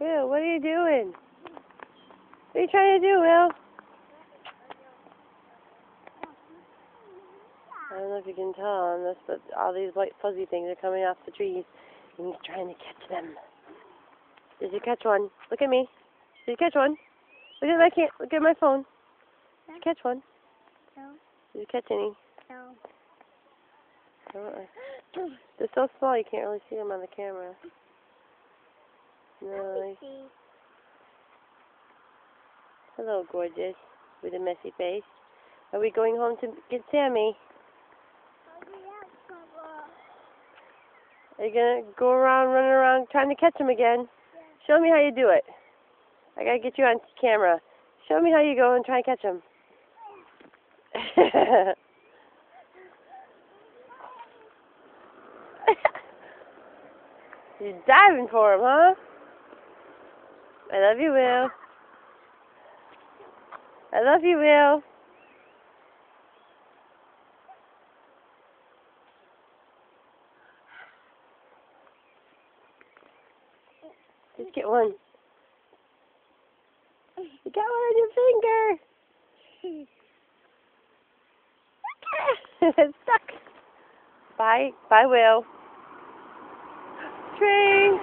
Will, what are you doing? What are you trying to do, Will? I don't know if you can tell on this, but all these white fuzzy things are coming off the trees, and he's trying to catch them. Did you catch one? Look at me. Did you catch one? Look at my phone. Did you catch one? No. Did you catch any? No. They're so small you can't really see them on the camera. No. Hello, gorgeous, with a messy face. Are we going home to get Sammy? Are you gonna go around, running around, trying to catch him again? Yeah. Show me how you do it. I gotta get you on camera. Show me how you go and try and catch him. You're diving for him, huh? I love you, Will. I love you, Will. Just get one. You got one on your finger. It's stuck. Bye. Bye, Will. Train.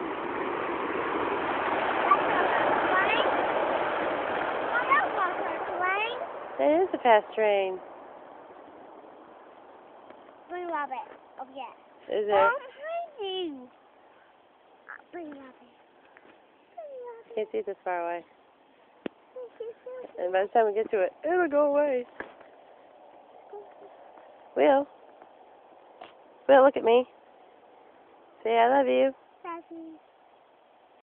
That is a fast train. Blue rabbit. Oh, yeah. Is it? Blue rabbit. Can't see this far away. And by the time we get to it, it'll go away. Will, look at me. Say I love you. Love you.